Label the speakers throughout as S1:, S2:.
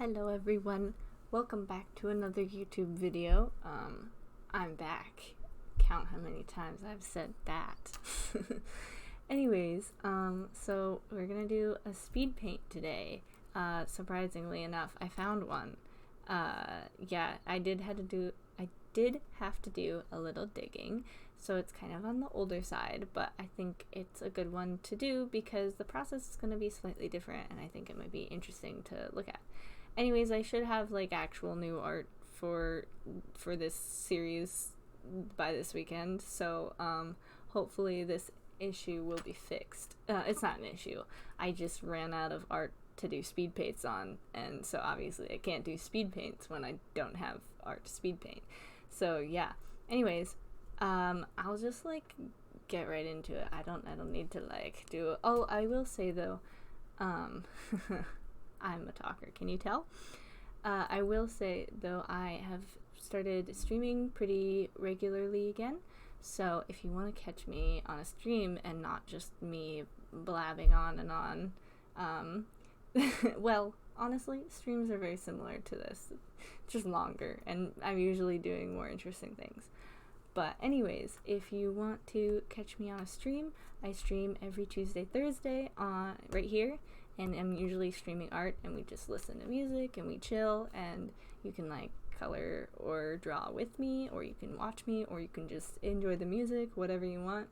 S1: Hello everyone, welcome back to another YouTube video. I'm back. Count how many times I've said that. Anyways, so we're gonna do a speed paint today. Surprisingly enough, I found one. Yeah, I did have to do a little digging, so it's kind of on the older side, but I think it's a good one to do because the process is going to be slightly different and I think it might be interesting to look at. Anyways, I should have like actual new art for this series by this weekend, so hopefully this issue will be fixed. It's not an issue. I just ran out of art to do speed paints on, and so obviously I can't do speed paints when I don't have art to speed paint. So yeah. Anyways, I'll just like get right into it. I don't need to like do. Oh, I will say though, I'm a talker. Can you tell? I will say though, I have started streaming pretty regularly again. So if you want to catch me on a stream and not just me blabbing on and on, well, honestly, streams are very similar to this, just longer, and I'm usually doing more interesting things. But anyways, if you want to catch me on a stream, I stream every Tuesday, Thursday right here, and I'm usually streaming art, and we just listen to music and we chill, and you can like color or draw with me, or you can watch me, or you can just enjoy the music, whatever you want.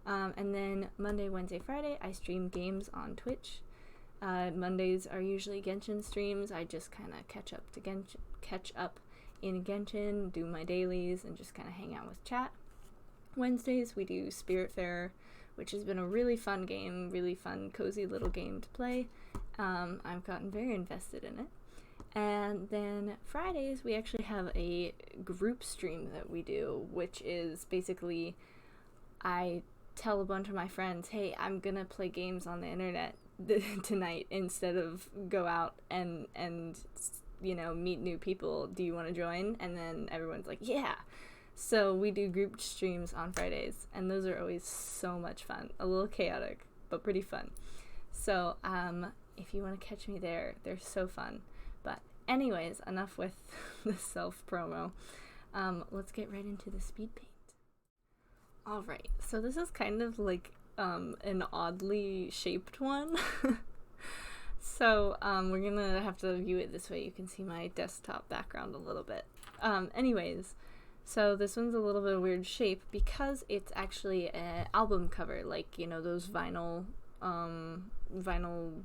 S1: And then Monday, Wednesday, Friday, I stream games on Twitch. Mondays are usually Genshin streams. I just kind of catch up in Genshin, do my dailies, and just kind of hang out with chat. Wednesdays we do Spiritfarer, which has been a really fun game, really fun, cozy little game to play. I've gotten very invested in it. And then Fridays we actually have a group stream that we do, which is basically I tell a bunch of my friends, hey, I'm gonna play games on the internet tonight instead of go out and you know, meet new people. Do you want to join? And then everyone's like, yeah. So we do group streams on Fridays, and those are always so much fun. A little chaotic, but pretty fun. So if you want to catch me there, they're so fun. But anyways, enough with the self-promo. Let's get right into the speed paint. Alright, so this is kind of like an oddly shaped one. So we're gonna have to view it this way. You can see my desktop background a little bit. Anyways, so this one's a little bit of a weird shape because it's actually an album cover, like, you know, those vinyl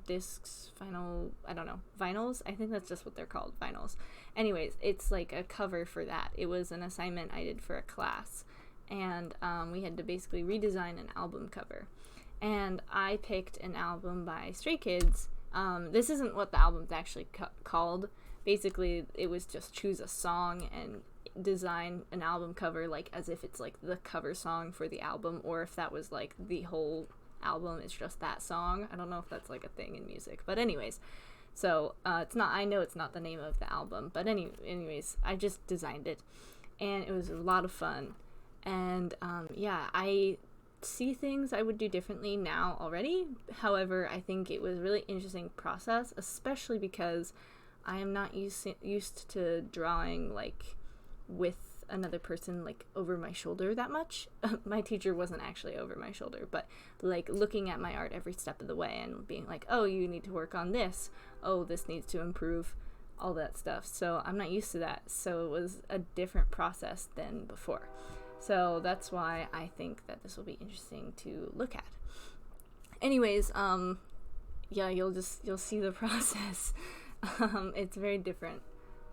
S1: discs, I don't know, vinyls? I think that's just what they're called, vinyls. Anyways, it's like a cover for that. It was an assignment I did for a class, and we had to basically redesign an album cover. And I picked an album by Stray Kids. This isn't what the album's actually called. Basically, it was just choose a song and design an album cover like as if it's like the cover song for the album, or if that was like the whole album is just that song. I don't know if that's like a thing in music, but anyways, so it's not, I know it's not the name of the album, but anyways, I just designed it, and it was a lot of fun. And yeah, I see things I would do differently now already. However, I think it was a really interesting process, especially because I am not used to drawing like with another person like over my shoulder that much. My teacher wasn't actually over my shoulder, but like looking at my art every step of the way and being like, oh, you need to work on this, oh, this needs to improve, all that stuff. So I'm not used to that, so it was a different process than before. So that's why I think that this will be interesting to look at. Anyways, yeah, you'll see the process. It's very different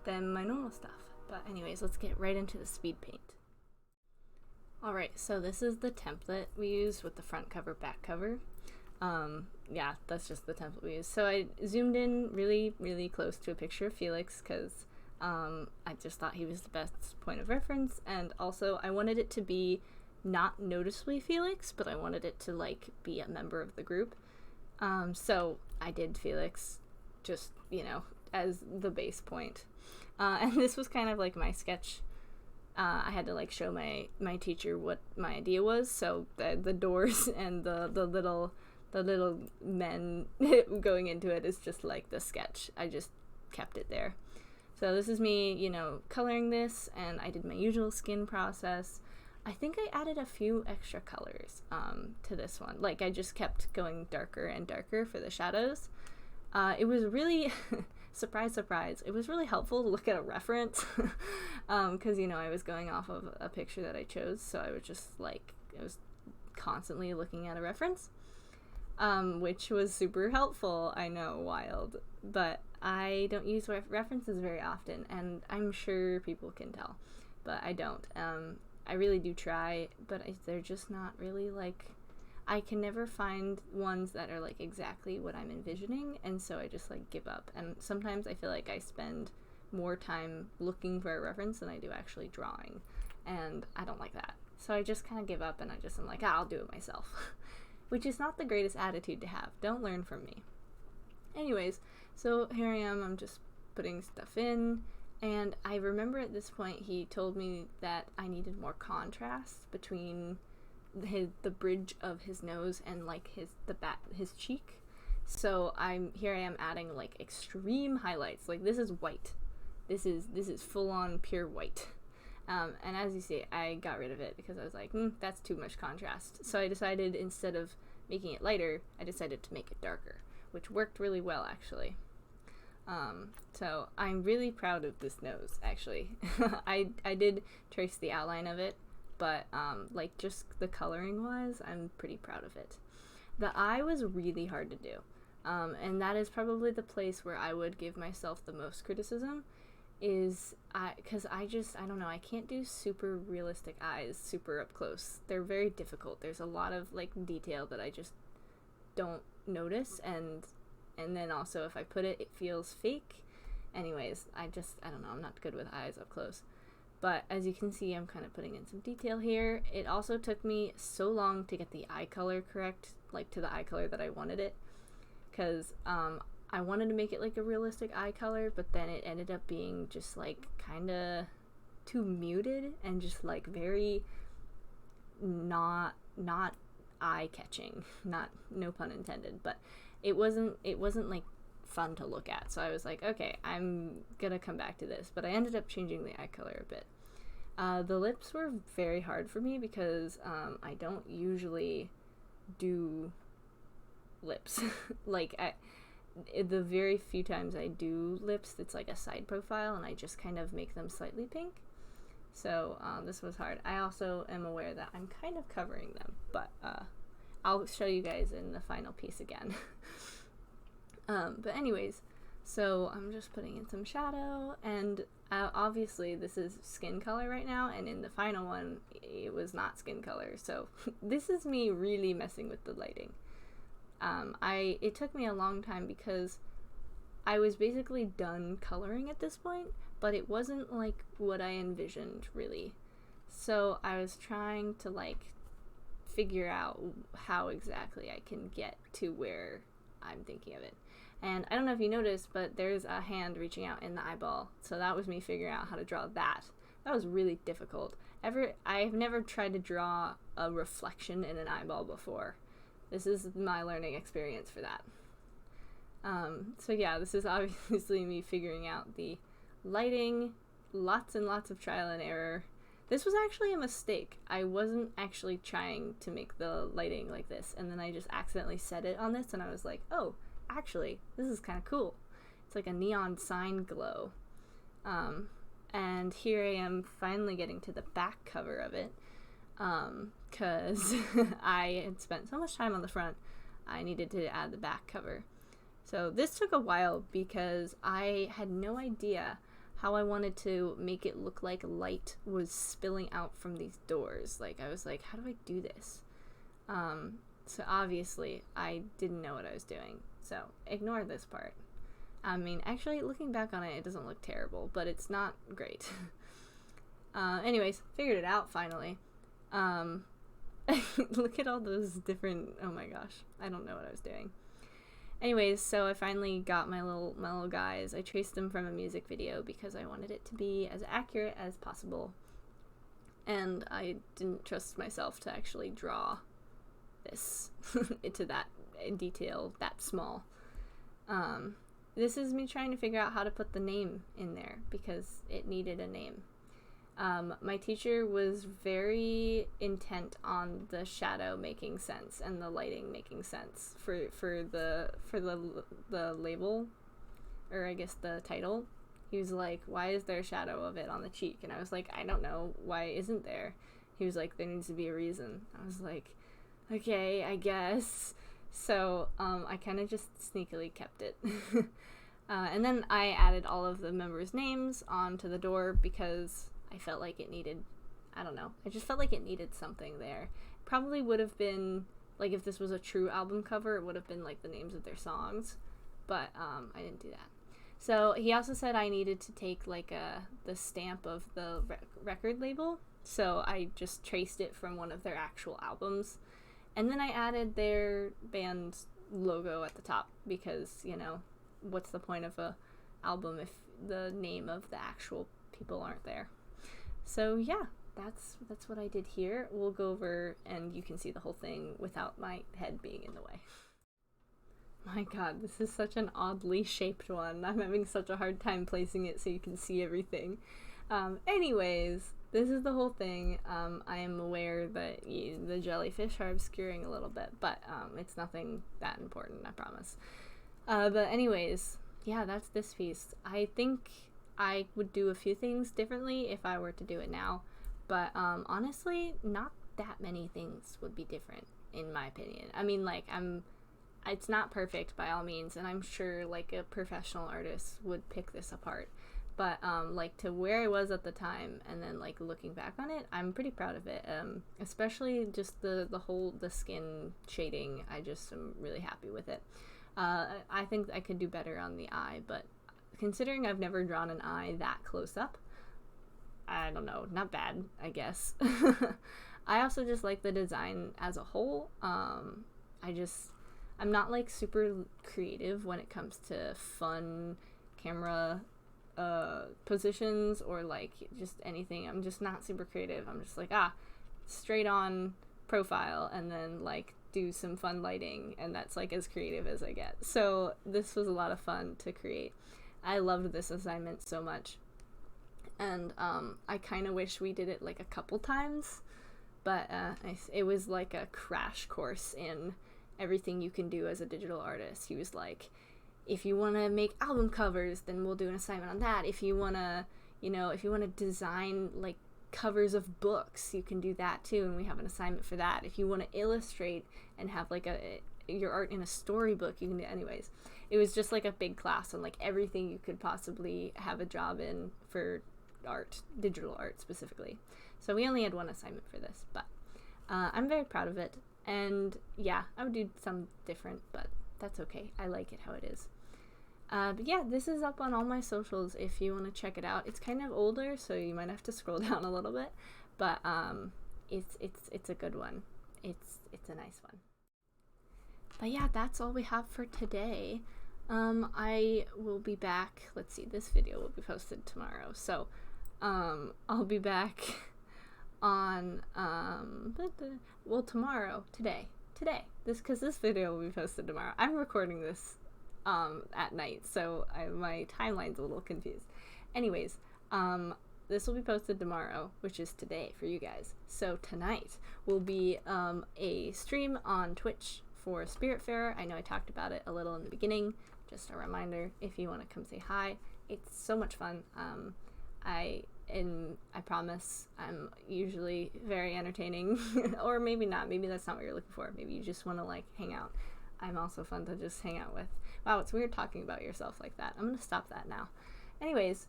S1: than my normal stuff. But anyways, let's get right into the speed paint. Alright, so this is the template we use with the front cover, back cover. Yeah, that's just the template we use. So I zoomed in really, really close to a picture of Felix because I just thought he was the best point of reference, and also I wanted it to be not noticeably Felix, but I wanted it to like be a member of the group. So I did Felix just, you know, as the base point. And this was kind of like my sketch. I had to like show my teacher what my idea was, so the doors and the little men going into it is just like the sketch. I just kept it there. So this is me, you know, coloring this, and I did my usual skin process. I think I added a few extra colors to this one. Like, I just kept going darker and darker for the shadows. It was really, surprise, surprise, it was really helpful to look at a reference, because, you know, I was going off of a picture that I chose, so I was just, like, I was constantly looking at a reference, which was super helpful. I know, wild, but I don't use references very often, and I'm sure people can tell, but I don't. I really do try, but they're just not really, like, I can never find ones that are, like, exactly what I'm envisioning, and so I just, like, give up. And sometimes I feel like I spend more time looking for a reference than I do actually drawing, and I don't like that. So I just kind of give up, and I'm like, I'll do it myself, which is not the greatest attitude to have. Don't learn from me. Anyways, so here I am, I'm just putting stuff in, and I remember at this point he told me that I needed more contrast between the bridge of his nose and, like, his cheek. So I am adding, like, extreme highlights. Like, this is white. This is full on pure white. And as you see, I got rid of it because I was like, that's too much contrast. So I decided, instead of making it lighter, I decided to make it darker, which worked really well, actually. So I'm really proud of this nose, actually. I did trace the outline of it, but like, just the coloring wise, I'm pretty proud of it. The eye was really hard to do, and that is probably the place where I would give myself the most criticism, is because I don't know, I can't do super realistic eyes super up close. They're very difficult. There's a lot of, like, detail that I just don't notice, and then also if I put it, it feels fake. Anyways, I don't know, I'm not good with eyes up close. But as you can see, I'm kind of putting in some detail here. It also took me so long to get the eye color correct, like, to the eye color that I wanted it, because I wanted to make it like a realistic eye color, but then it ended up being just, like, kind of too muted and just, like, very not eye-catching. No pun intended, but it wasn't like fun to look at. So I was like, okay, I'm gonna come back to this, but I ended up changing the eye color a bit. The lips were very hard for me because I don't usually do lips. Like, the very few times I do lips, it's like a side profile, and I just kind of make them slightly pink. So this was hard. I also am aware that I'm kind of covering them, but I'll show you guys in the final piece again. But anyways, so I'm just putting in some shadow, and obviously this is skin color right now, and in the final one it was not skin color, so this is me really messing with the lighting. It took me a long time because I was basically done coloring at this point, but it wasn't like what I envisioned, really. So I was trying to, like, figure out how exactly I can get to where I'm thinking of it. And I don't know if you noticed, but there's a hand reaching out in the eyeball. So that was me figuring out how to draw that. That was really difficult. I've never tried to draw a reflection in an eyeball before. This is my learning experience for that. So yeah, this is obviously me figuring out the lighting, lots and lots of trial and error. This was actually a mistake. I wasn't actually trying to make the lighting like this, and then I just accidentally set it on this, and I was like, oh, actually, this is kind of cool. It's like a neon sign glow. And here I am finally getting to the back cover of it, because I had spent so much time on the front, I needed to add the back cover. So this took a while because I had no idea how I wanted to make it look like light was spilling out from these doors. Like, I was like, how do I do this? So obviously I didn't know what I was doing, so ignore this part. I mean, actually, looking back on it, it doesn't look terrible, but it's not great. Anyways, figured it out finally. Look at all those different, oh my gosh, I don't know what I was doing. Anyways, so I finally got my little guys. I traced them from a music video because I wanted it to be as accurate as possible. And I didn't trust myself to actually draw this into that in detail, that small. this is me trying to figure out how to put the name in there because it needed a name. My teacher was very intent on the shadow making sense and the lighting making sense for the label, or I guess the title. He was like, why is there a shadow of it on the cheek? And I was like, I don't know, why isn't there? He was like, there needs to be a reason. I was like, okay, I guess. So I kind of just sneakily kept it. And then I added all of the members' names onto the door because I felt like it needed, I don't know, I just felt like it needed something there. Probably would have been, like, if this was a true album cover, it would have been like the names of their songs, but I didn't do that. So he also said I needed to take like the stamp of the record label, so I just traced it from one of their actual albums, and then I added their band's logo at the top because, you know, what's the point of a album if the name of the actual people aren't there? So yeah, that's what I did here. We'll go over and you can see the whole thing without my head being in the way. My god, this is such an oddly shaped one. I'm having such a hard time placing it so you can see everything. Anyways, this is the whole thing. I am aware that the jellyfish are obscuring a little bit, but it's nothing that important, I promise. But anyways, yeah, that's this piece. I think I would do a few things differently if I were to do it now, but honestly, not that many things would be different, in my opinion. I mean, like, it's not perfect by all means, and I'm sure like a professional artist would pick this apart, but like to where I was at the time and then like looking back on it, I'm pretty proud of it. Especially just the skin shading. I just am really happy with it. I think I could do better on the eye, but considering I've never drawn an eye that close up, I don't know, not bad, I guess. I also just like the design as a whole. I'm not like super creative when it comes to fun camera positions or like just anything. I'm just not super creative. I'm just like, straight on profile and then like do some fun lighting, and that's like as creative as I get. So this was a lot of fun to create. I loved this assignment so much, and I kind of wish we did it like a couple times, but it was like a crash course in everything you can do as a digital artist. He was like, if you want to make album covers, then we'll do an assignment on that. If you want to design like covers of books, you can do that too, and we have an assignment for that. If you want to illustrate and have like your art in a storybook, you can do it. Anyways, it was just like a big class on like everything you could possibly have a job in for art, digital art specifically. So we only had one assignment for this, but I'm very proud of it. And yeah, I would do some different, but that's okay. I like it how it is. But yeah, this is up on all my socials if you want to check it out. It's kind of older, so you might have to scroll down a little bit, but it's a good one. It's a nice one. But yeah, that's all we have for today. I will be back. Let's see, this video will be posted tomorrow, so I'll be back on today, because this video will be posted tomorrow. I'm recording this at night, so my timeline's a little confused. Anyways, this will be posted tomorrow, which is today for you guys. So tonight will be a stream on Twitch for Spiritfarer. I know I talked about it a little in the beginning. Just a reminder, if you want to come say hi, it's so much fun. I promise I'm usually very entertaining, or maybe not. Maybe that's not what you're looking for. Maybe you just want to like hang out. I'm also fun to just hang out with. Wow, it's weird talking about yourself like that. I'm gonna stop that now. Anyways,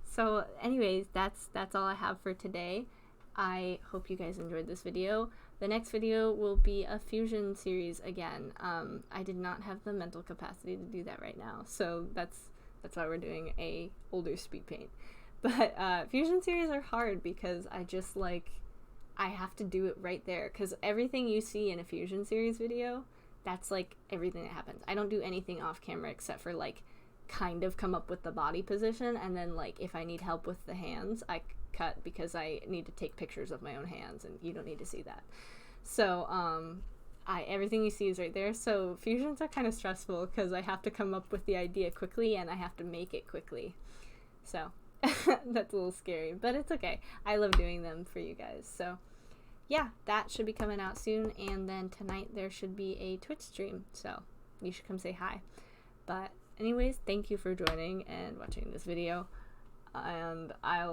S1: so anyways, that's all I have for today. I hope you guys enjoyed this video. The next video will be a fusion series again. I did not have the mental capacity to do that right now, so that's why we're doing a older speed paint. But fusion series are hard because I have to do it right there, because everything you see in a fusion series video, that's like everything that happens. I don't do anything off camera except for like kind of come up with the body position, and then like if I need help with the hands, I cut because I need to take pictures of my own hands, and you don't need to see that. So everything you see is right there. So fusions are kind of stressful because I have to come up with the idea quickly and I have to make it quickly. So that's a little scary, but it's okay. I love doing them for you guys. So yeah, that should be coming out soon. And then tonight there should be a Twitch stream. So you should come say hi. But anyways, thank you for joining and watching this video. And I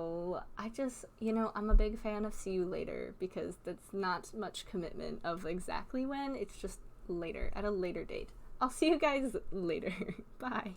S1: just, I'm a big fan of see you later because that's not much commitment of exactly when. It's just later, at a later date. I'll see you guys later. Bye.